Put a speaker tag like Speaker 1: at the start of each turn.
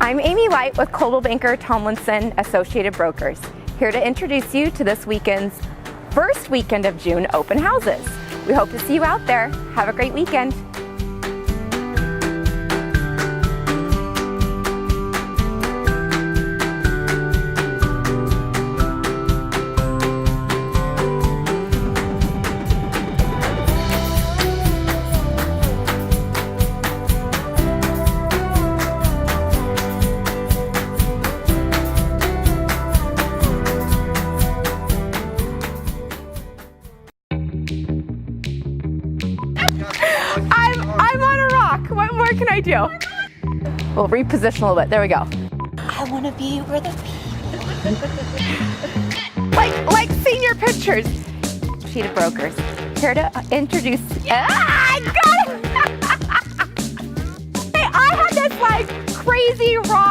Speaker 1: I'm Amy Leicht with Coldwell Banker Tomlinson Associated Brokers, here to introduce you to this weekend's first weekend of June open houses. We hope to see you out there. Have a great weekend. I'm on a rock. What more can I do? We'll reposition a little bit. There we go.
Speaker 2: I want to be where the
Speaker 1: like senior pictures. Sheet of brokers. Here to introduce. I got it! Hey, I had this like crazy rock